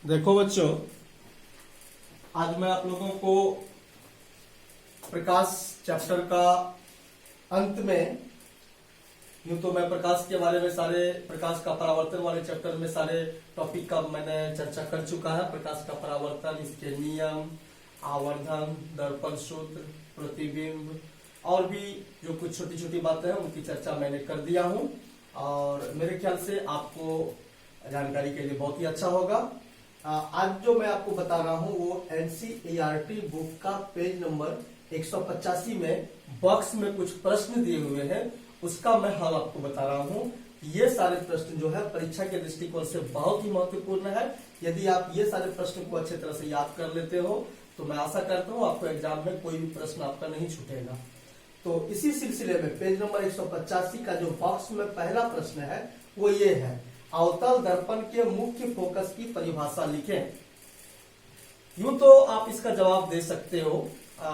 देखो बच्चों, आज मैं आप लोगों को प्रकाश चैप्टर का अंत में, यूं तो मैं प्रकाश के बारे में सारे प्रकाश का परावर्तन वाले चैप्टर में सारे टॉपिक का मैंने चर्चा कर चुका है। प्रकाश का परावर्तन, इसके नियम, आवर्धन, दर्पण सूत्र, प्रतिबिंब और भी जो कुछ छोटी छोटी बातें हैं उनकी चर्चा मैंने कर दिया हूं और मेरे ख्याल से आपको जानकारी के लिए बहुत ही अच्छा होगा। आज जो मैं आपको बता रहा हूं वो एनसीईआरटी बुक का पेज नंबर 185 में बॉक्स में कुछ प्रश्न दिए हुए हैं, उसका मैं हल आपको बता रहा हूं। ये सारे प्रश्न जो है परीक्षा के दृष्टिकोण से बहुत ही महत्वपूर्ण है। यदि आप ये सारे प्रश्न को अच्छे तरह से याद कर लेते हो तो मैं आशा करता हूं आपको एग्जाम में कोई भी प्रश्न आपका नहीं छूटेगा। तो इसी सिलसिले में पेज नंबर 185 का जो बॉक्स में पहला प्रश्न है वो ये है, अवतल दर्पण के मुख्य फोकस की परिभाषा लिखें। यूं तो आप इसका जवाब दे सकते हो।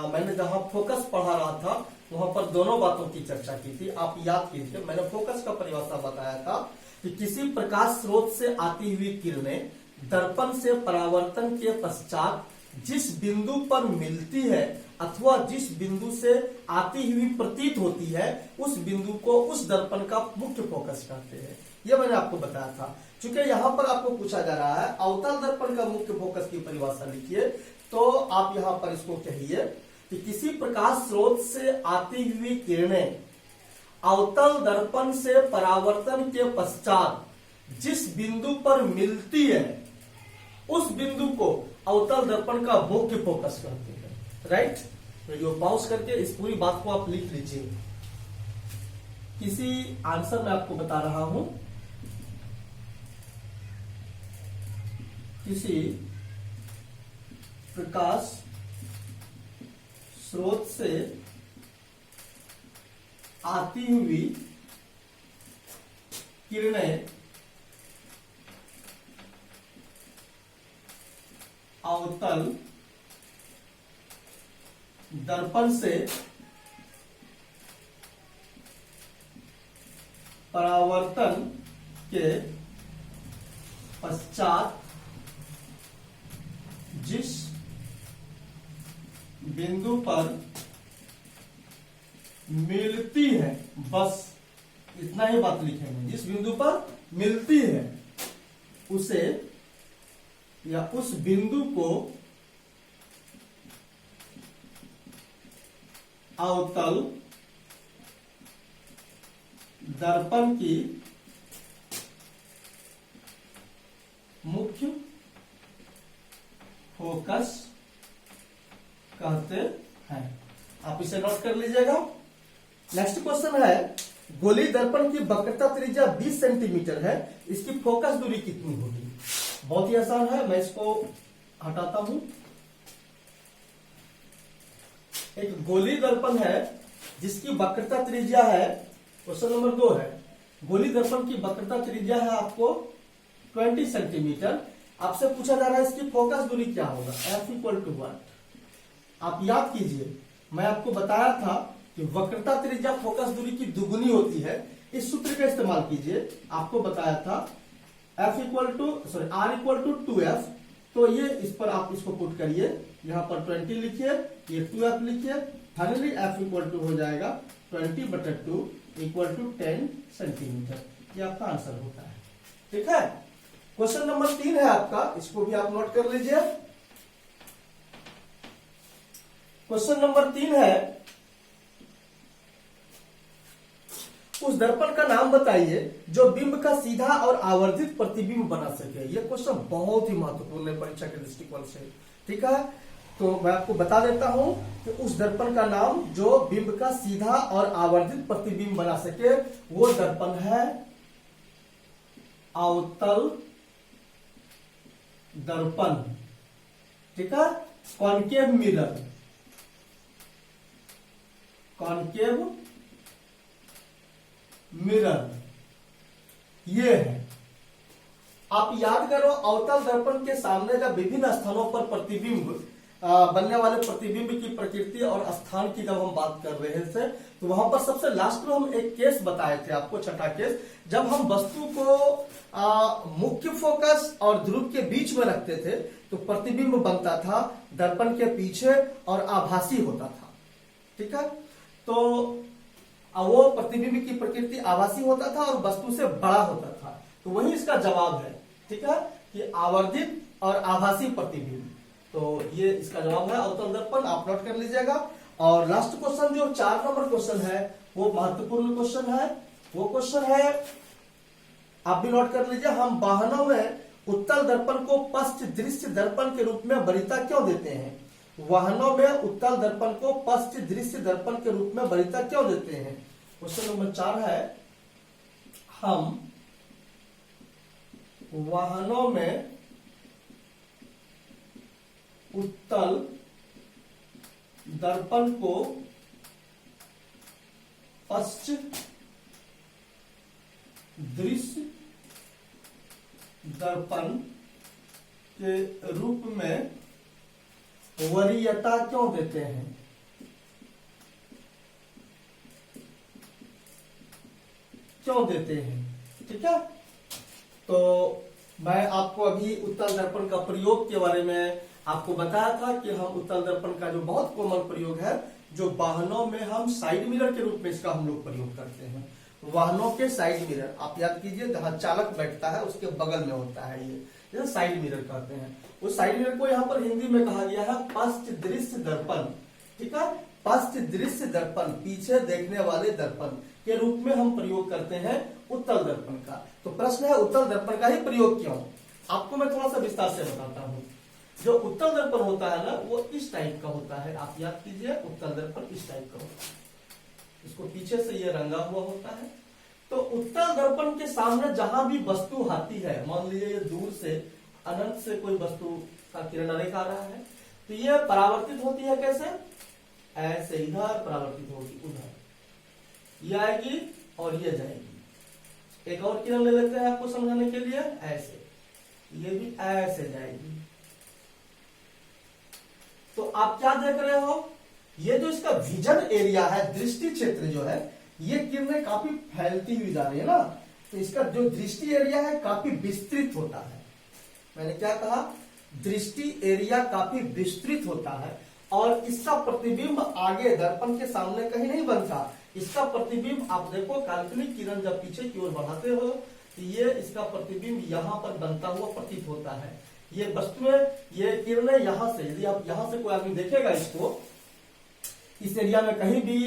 मैंने जहां फोकस पढ़ा रहा था वहां पर दोनों बातों की चर्चा की थी, आप याद कीजिए। मैंने फोकस का परिभाषा बताया था कि किसी प्रकाश स्रोत से आती हुई किरणें दर्पण से परावर्तन के पश्चात जिस बिंदु पर मिलती है अथवा जिस बिंदु से आती हुई प्रतीत होती है उस बिंदु को उस दर्पण का मुख्य फोकस कहते हैं। ये मैंने आपको बताया था। चूंकि यहाँ पर आपको पूछा जा रहा है अवतल दर्पण का मुख्य फोकस की परिभाषा लिखिए, तो आप यहाँ पर इसको कहिए कि किसी प्रकाश स्रोत से आती हुई किरणें अवतल दर्पण से परावर्तन के पश्चात जिस बिंदु पर मिलती है उस बिंदु को अवतल दर्पण का मुख्य फोकस कहते हैं। राइट, वीडियो पॉज करके इस पूरी बात को आप लिख लीजिए। किसी आंसर मैं आपको बता रहा हूं, किसी प्रकाश स्रोत से आती हुई किरणें अवतल दर्पण से परावर्तन के पश्चात जिस बिंदु पर मिलती है, बस इतना ही बात लिखेंगे, जिस बिंदु पर मिलती है उसे या उस बिंदु को अवतल दर्पण की मुख्य फोकस कहते हैं। आप इसे नोट कर लीजिएगा। नेक्स्ट क्वेश्चन है, गोली दर्पण की वक्रता त्रिज्या 20 सेंटीमीटर है, इसकी फोकस दूरी कितनी होगी? बहुत ही आसान है, मैं इसको हटाता हूं। एक गोली दर्पण है जिसकी वक्रता त्रिज्या है, क्वेश्चन नंबर 2 है, गोली दर्पण की वक्रता त्रिज्या है आपको 20 सेंटीमीटर। आपसे पूछा जा रहा है इसकी फोकस दूरी क्या होगा, F = 1। आप याद कीजिए, मैं आपको बताया था कि वक्रता त्रिज्या फोकस दूरी की दुगुनी होती है। इस सूत्र का इस्तेमाल कीजिए, आपको बताया था R = 2F। तो ये इस पर आप इसको पुट करिए, यहां पर 20 लिखिए, ये 2F लिखिए, फाइनली F = हो जाएगा 20/2 = 10 सेंटीमीटर। ये आपका आंसर होता है। ठीक है, क्वेश्चन नंबर 3 है आपका, इसको भी आप नोट कर लीजिए। क्वेश्चन नंबर 3 है, उस दर्पण का नाम बताइए जो बिंब का सीधा और आवर्धित प्रतिबिंब बना सके। यह क्वेश्चन बहुत ही महत्वपूर्ण है परीक्षा के दृष्टिकोण से। ठीक है, तो मैं आपको बता देता हूं कि उस दर्पण का नाम जो बिंब का सीधा और आवर्धित प्रतिबिंब बना सके वो दर्पण है अवतल दर्पण। ठीक है, कॉनकेव मिरर, कॉनकेव मिरर ये है। आप याद करो, अवतल दर्पण के सामने जब विभिन्न स्थानों पर प्रतिबिंब बनने वाले प्रतिबिंब की प्रकृति और स्थान की जब हम बात कर रहे थे, तो वहां पर सबसे लास्ट में हम एक केस बताए थे आपको, छठा केस, जब हम वस्तु को मुख्य फोकस और ध्रुव के बीच में रखते थे तो प्रतिबिंब बनता था दर्पण के पीछे और आभासी होता था। ठीक है, तो वो प्रतिबिंब की प्रकृति आभासी होता था और वस्तु से बड़ा होता था। तो वही इसका जवाब है। ठीक है, कि आवर्धित और आभासी प्रतिबिंब, तो ये इसका जवाब है अवतल दर्पण। आप नोट कर लीजिएगा। और लास्ट क्वेश्चन जो 4 नंबर क्वेश्चन है वो महत्वपूर्ण क्वेश्चन है। वो क्वेश्चन है, आप भी नोट कर लीजिए, हम वाहनों में उत्तल दर्पण को पश्च दृश्य दर्पण के रूप में वरीयता क्यों देते हैं? वाहनों में उत्तल दर्पण को पश्च दृश्य दर्पण के रूप में वरीयता क्यों देते हैं? क्वेश्चन नंबर 4 है, हम वाहनों में उत्तल दर्पण को पश्च दृश्य दर्पण के रूप में वरीयता क्यों देते हैं? क्यों देते हैं? ठीक है, तो मैं आपको अभी उत्तल दर्पण का प्रयोग के बारे में आपको बताया था कि हम उत्तल दर्पण का जो बहुत कॉमन प्रयोग है, जो वाहनों में हम साइड मिरर के रूप में इसका हम लोग प्रयोग करते हैं। वाहनों के साइड मिरर, आप याद कीजिए, जहां चालक बैठता है उसके बगल में होता है ये, जैसे साइड मिरर कहते हैं। उस साइड मिरर को यहाँ पर हिंदी में कहा गया है पश्च दृश्य दर्पण। ठीक है, पश्च दृश्य दर्पण, पीछे देखने वाले दर्पण के रूप में हम प्रयोग करते हैं उत्तल दर्पण का। तो प्रश्न है उत्तल दर्पण का ही प्रयोग क्यों? आपको मैं थोड़ा सा विस्तार से बताता हूँ। जो उत्तल दर्पण होता है ना, वो इस टाइप का होता है। आप याद कीजिए, उत्तल दर्पण इस टाइप का होता है, इसको पीछे से ये रंगा हुआ होता है। तो उत्तल दर्पण के सामने जहां भी वस्तु आती है, मान लीजिए ये दूर से अनंत से कोई वस्तु का किरण रेखा आ रहा है, तो ये परावर्तित होती है कैसे? ऐसे इधर परावर्तित होगी, उधर ये आएगी और ये जाएगी। एक और किरण ले लेते हैं आपको समझाने के लिए, ऐसे, ये भी ऐसे जाएगी। तो आप क्या देख रहे हो? ये जो इसका विजन एरिया है, दृष्टि क्षेत्र जो है, ये किरणें काफी फैलती हुई जा रही है ना, तो इसका जो दृष्टि एरिया है काफी विस्तृत होता है। मैंने क्या कहा? दृष्टि एरिया काफी विस्तृत होता है और इसका प्रतिबिंब आगे दर्पण के सामने कहीं नहीं बनता। इसका प्रतिबिंब आप देखो, काल्पनिक किरण जब पीछे की ओर बढ़ाते हो तो ये इसका प्रतिबिंब यहां पर बनता हुआ प्रतीत होता है। ये वस्तुएं, ये किरणें यहां से, यदि आप यहां से कोई आदमी देखेगा इसको, इस एरिया में कहीं भी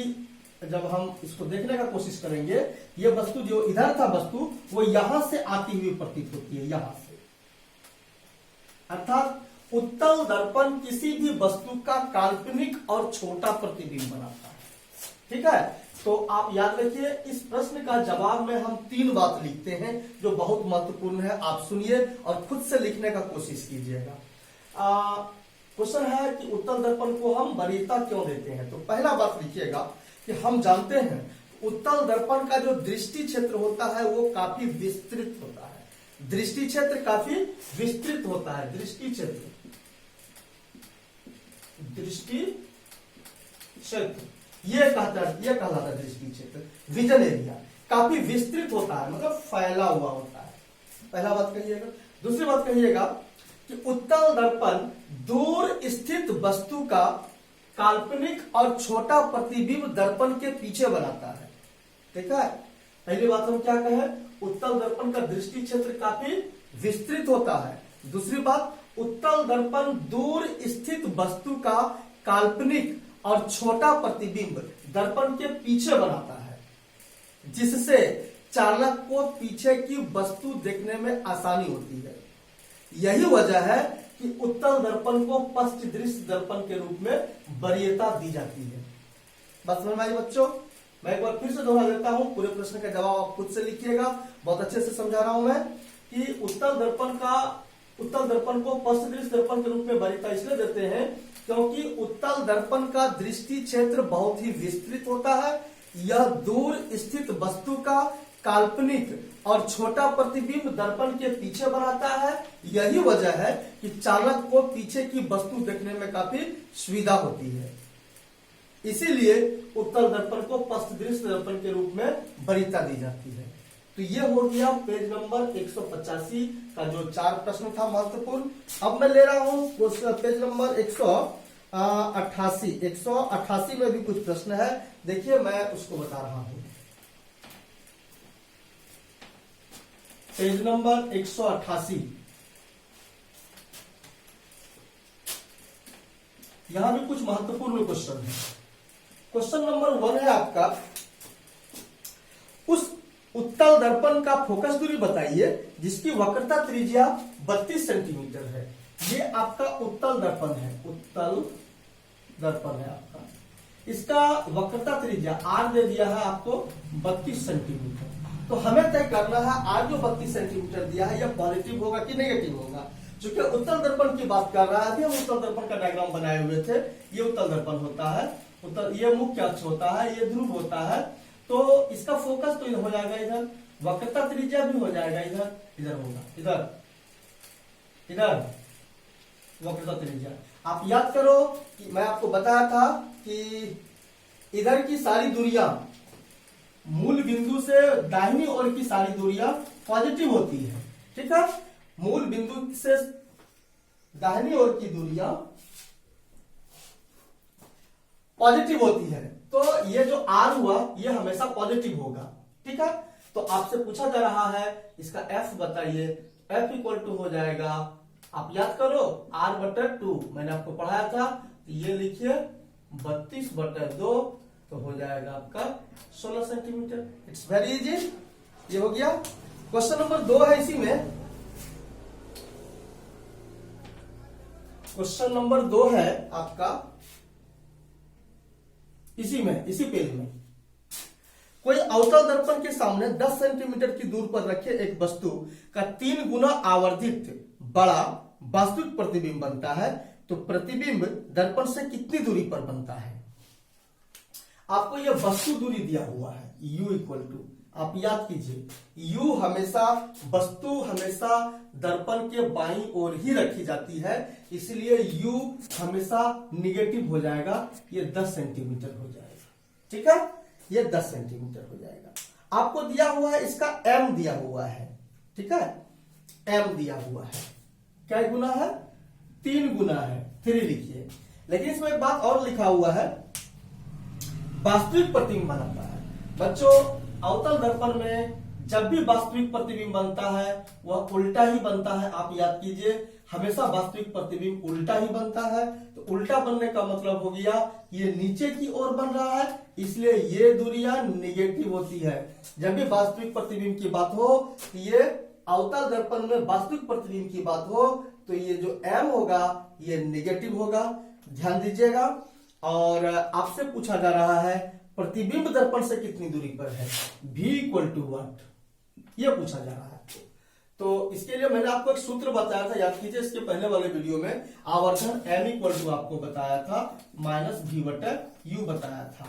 जब हम इसको देखने का कोशिश करेंगे, ये वस्तु जो इधर था वस्तु, वो यहां से आती हुई प्रतीत होती है, यहां से। अर्थात उत्तल दर्पण किसी भी वस्तु का काल्पनिक और छोटा प्रतिबिंब बनाता है। ठीक है, तो आप याद रखिए, इस प्रश्न का जवाब में हम 3 बात लिखते हैं जो बहुत महत्वपूर्ण है। आप सुनिए और खुद से लिखने का कोशिश कीजिएगा। क्वेश्चन है कि उत्तल दर्पण को हम वरीयता क्यों देते हैं? तो पहला बात लिखिएगा कि हम जानते हैं उत्तल दर्पण का जो दृष्टि क्षेत्र होता है वो काफी विस्तृत होता है। दृष्टि क्षेत्र काफी विस्तृत होता है। दृष्टि क्षेत्र, दृष्टि क्षेत्र ये कहलाता है दृष्टि क्षेत्र। विजन एरिया काफी विस्तृत होता है, मतलब फैला हुआ होता है। पहला बात कहिएगा। दूसरी बात कहिएगा कि उत्तल दर्पण दूर स्थित वस्तु का काल्पनिक और छोटा प्रतिबिंब दर्पण के पीछे बनाता है। ठीक है, पहली बात हम क्या कहें? उत्तल दर्पण का दृष्टि क्षेत्र काफी विस्तृत होता है। दूसरी बात, उत्तल दर्पण दूर स्थित वस्तु का काल्पनिक और छोटा प्रतिबिंब दर्पण के पीछे बनाता है, जिससे चालक को पीछे की वस्तु देखने में आसानी होती है। यही वजह है कि उत्तल दर्पण को पश्च दृश्य दर्पण के रूप में वरीयता दी जाती है। बस समझ में आई बच्चों? मैं एक बार फिर से दोहरा देता हूं, पूरे प्रश्न का जवाब आप खुद से लिखिएगा। बहुत अच्छे से समझा रहा हूं मैं कि उत्तल दर्पण को पश्च दृश्य दर्पण के रूप में वरीयता इसलिए देते हैं क्योंकि उत्तल दर्पण का दृष्टि क्षेत्र बहुत ही विस्तृत होता है। यह दूर स्थित वस्तु का काल्पनिक और छोटा प्रतिबिंब दर्पण के पीछे बनाता है। यही वजह है कि चालक को पीछे की वस्तु देखने में काफी सुविधा होती है। इसीलिए उत्तल दर्पण को पश्च दृश्य दर्पण के रूप में वरीयता दी जाती है। तो ये हो गया पेज नंबर 185 का जो 4 प्रश्न था महत्वपूर्ण। अब मैं ले रहा हूं पेज नंबर 188 में भी कुछ प्रश्न है, देखिए मैं उसको बता रहा हूं। पेज नंबर 188, यहां भी कुछ महत्वपूर्ण क्वेश्चन है। क्वेश्चन नंबर 1 है आपका, उस उत्तल दर्पण का फोकस दूरी बताइए जिसकी वक्रता त्रिज्या 32 सेंटीमीटर है। ये आपका उत्तल दर्पण है, उत्तल दर्पण है आपका। इसका वक्रता त्रिज्या आर दे दिया है आपको 32 सेंटीमीटर। तो हमें तय करना है आर जो 32 सेंटीमीटर दिया है यह पॉजिटिव होगा कि नेगेटिव होगा। चूंकि उत्तल दर्पण की बात कर रहा है, अभी हम उत्तल दर्पण का डायग्राम बनाए हुए थे। ये उत्तल दर्पण होता है, उत्तल ये मुख्य अक्ष होता है, ये ध्रुव होता है। तो इसका फोकस तो इधर हो जाएगा, इधर वक्रता त्रिज्या भी हो जाएगा, इधर इधर होगा, इधर इधर वक्रता त्रिज्या। आप याद करो कि मैं आपको बताया था कि इधर की सारी दूरियां मूल बिंदु से दाहिनी ओर की सारी दूरियां पॉजिटिव होती है, ठीक है। मूल बिंदु से दाहिनी ओर की दूरियां पॉजिटिव होती है। तो ये जो आर हुआ ये हमेशा पॉजिटिव होगा, ठीक है। तो आपसे पूछा जा रहा है इसका एफ बताइए। एफ इक्वल टू हो जाएगा, आप याद करो r/2 मैंने आपको पढ़ाया था। तो ये लिखिए 32/2 तो हो जाएगा आपका 16 सेंटीमीटर। इट्स वेरी इजी, ये हो गया। क्वेश्चन नंबर 2 है इसी में। क्वेश्चन नंबर 2 है आपका इसी में, इसी पेज में। कोई अवतल दर्पण के सामने 10 सेंटीमीटर की दूर पर रखे एक वस्तु का 3 गुना आवर्धित बड़ा वास्तविक प्रतिबिंब बनता है, तो प्रतिबिंब दर्पण से कितनी दूरी पर बनता है। आपको यह वस्तु दूरी दिया हुआ है u इक्वल टू, आप याद कीजिए u हमेशा, वस्तु हमेशा दर्पण के बाईं ओर ही रखी जाती है, इसलिए u हमेशा निगेटिव हो जाएगा। ये 10 सेंटीमीटर हो जाएगा, ठीक है। ये 10 सेंटीमीटर हो जाएगा। आपको दिया हुआ है इसका m दिया हुआ है, ठीक है। m दिया हुआ है, क्या गुना है, 3 गुना है, 3 लिखिए। लेकिन इसमें एक बात और लिखा हुआ है, वास्तविक प्रतिबिंब बनाता है। बच्चों अवतल दर्पण में जब भी वास्तविक प्रतिबिंब बनता है वह उल्टा ही बनता है। आप याद कीजिए हमेशा वास्तविक प्रतिबिंब उल्टा ही बनता है। तो उल्टा बनने का मतलब हो गया ये नीचे की ओर बन रहा है, इसलिए ये दूरियां निगेटिव होती है। जब भी वास्तविक प्रतिबिंब की बात हो, ये अवतल दर्पण में वास्तविक प्रतिबिंब की बात हो, तो ये जो m होगा ये निगेटिव होगा, ध्यान दीजिएगा। और आपसे पूछा जा रहा है प्रतिबिंब दर्पण से कितनी दूरी पर है, v इक्वल टू वट, ये पूछा जा रहा है। तो इसके लिए मैंने आपको एक सूत्र बताया था, याद कीजिए इसके पहले वाले वीडियो में आवर्धन m इक्वल टू आपको बताया था -v/u बताया था,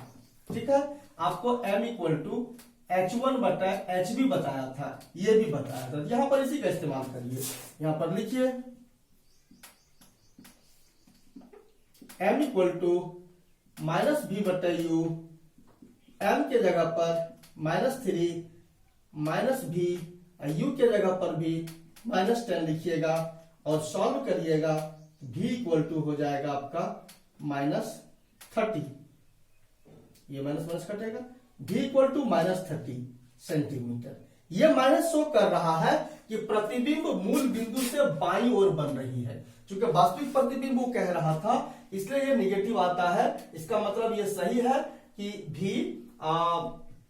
ठीक है। आपको m इक्वल टू h1/hb बताया था, ये भी बताया था। यहां पर इसी का इस्तेमाल करिए, यहां पर लिखिए m equal to -v/u, m के जगह पर -3 -v, u के जगह पर भी -10 लिखिएगा और सॉल्व करिएगा। v इक्वल टू हो जाएगा आपका -30, ये माइनस कटेगा, v इक्वल टू -30 सेंटीमीटर। ये माइनस शो कर रहा है कि प्रतिबिंब मूल बिंदु से बाईं ओर बन रही है। क्योंकि वास्तविक प्रतिबिंब वो कह रहा था, इसलिए ये निगेटिव आता है। इसका मतलब ये सही है कि v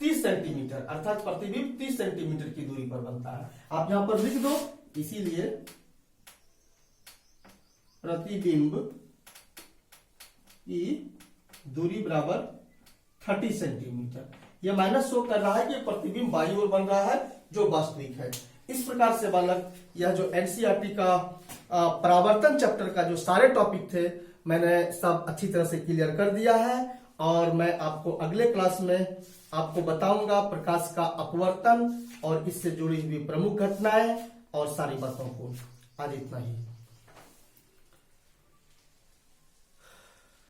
30 सेंटीमीटर अर्थात प्रतिबिंब 30 सेंटीमीटर की दूरी पर बनता है। आप यहां पर लिख दो, इसीलिए प्रतिबिंब की दूरी बराबर 30 सेंटीमीटर। यह माइनस शो कर रहा है कि प्रतिबिंब बाईं ओर बन रहा है जो वास्तविक है। इस प्रकार से बालक यह जो एनसीईआरटी का परावर्तन चैप्टर का जो सारे टॉपिक थे मैंने सब अच्छी तरह से क्लियर कर दिया है। और मैं आपको अगले क्लास में आपको बताऊंगा प्रकाश का अपवर्तन और इससे जुड़ी हुई प्रमुख घटनाएं और सारी बातों को। आज इतना ही।